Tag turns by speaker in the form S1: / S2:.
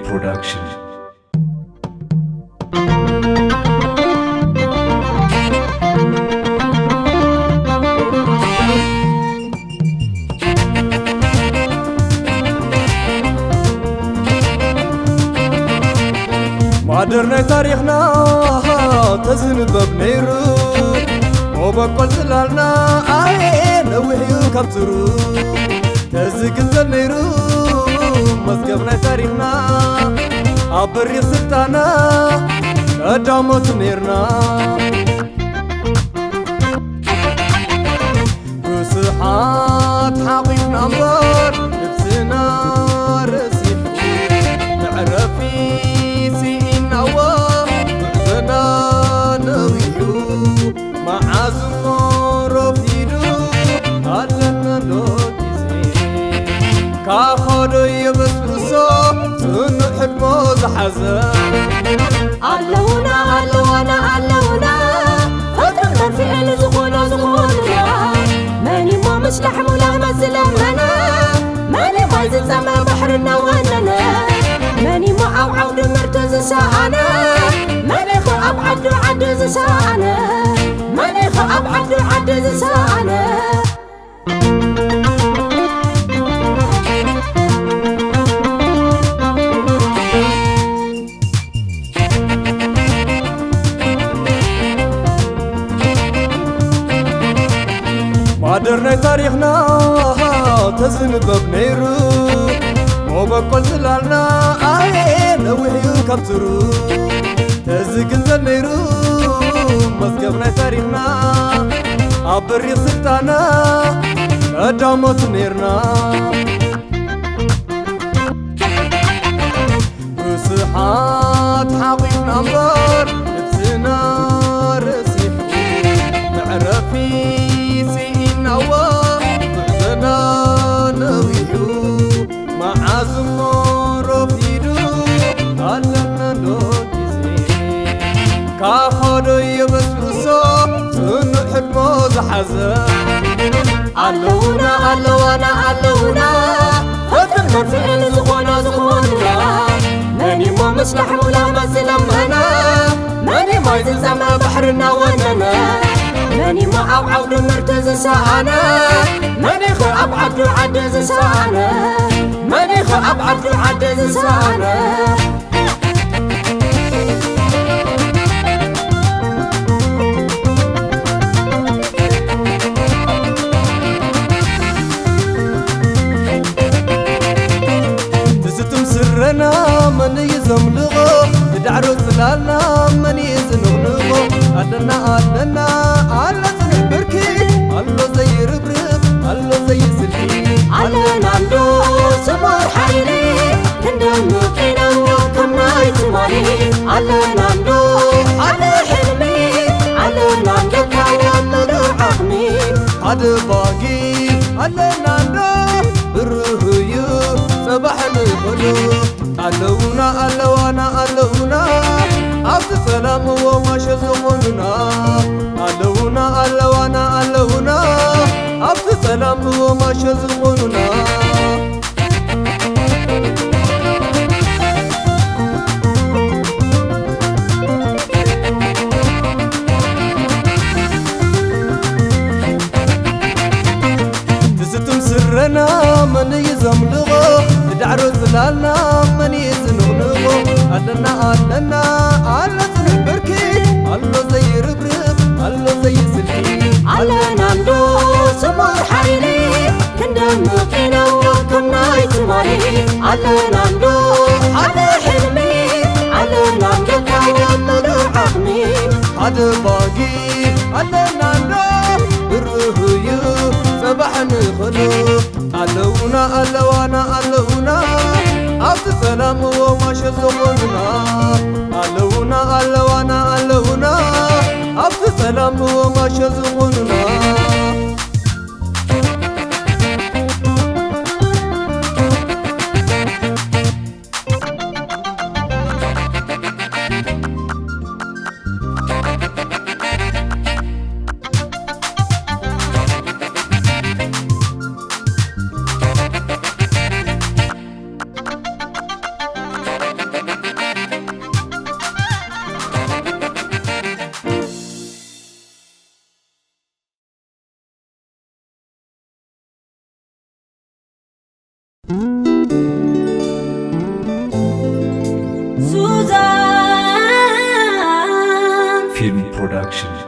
S1: Production.
S2: معدرنا تاريخنا تزنبب نيرو وبقول زلالنا نوحيو كبترو تزقزل نيرو مزقبنا تاريخنا عبري سلطانا قدامت نيرنا وسحات حقيقنا انبار لبسنا رسيح نعرفي كاخدو يبسبسو سنو حكمو زحزن
S3: علونا علونا علونا فترنا فعل زغونا ماني مو مش لحم ولا مسل همنا ماني بايزن زمان بحرنا واننا ماني مو عود مرتز ساعنا ماني خو أبعد عدز ساعنا ماني خو أبعد عدز ساعنا
S2: معدرنا تاريخنا تزنبب نيرو وبقول زلالنا نوحيو كبترو تزقزل نيرو مزقبنا تاريخنا عبري سلطانا قدامت نيرنا وسحات حقيقنا انبار لبسنا رسيح نعرفي كاخدو يبسبسو سنو حكمو زحزن
S3: علونا علونا علونا فترنا فعل زغونا ماني مو مش لحم ولا مسل همنا ماني بايزن زمان بحرنا واننا ماني مو عود مرتز ساعنا ماني خو أبعد عدز ساعنا ماني خو أبعد عدز ساعنا
S2: سرنا من يزملغو يدعرو زلالنا من يزنغنغو أدنا أدنا على زنبركي على زي ربرب على زي سلكي
S3: على نعمدو سمر حيلي كندم كينا وكمنا يتماري على نعمدو على حلمي على نعمدو كواملو عقمي
S2: عد باقي على نعمدو الرهيو صباح الخلو علونا علوانا علونا عبد السلام وما شزغننا علونا علوانا علونا عبد السلام وما شزغننا تستم سرنا من يزملغو دعرو زلالنا من يزنغنغو أدنا أدنا على زنبركي على زي ربرب على زي سلكي
S3: على نعمدو سمر حيلي كندم كينا وكمنا يتماري على نعمدو على حلمي على نعمدو كواملو عقمي
S2: عد باقي على نعمدو الرهيو صباح الخلو علونا علوانا علونا عبد السلام وما شزغننا علونا علوانا علونا عبد السلام وما شزغننا
S3: سوزان
S1: فيلم برودكشن.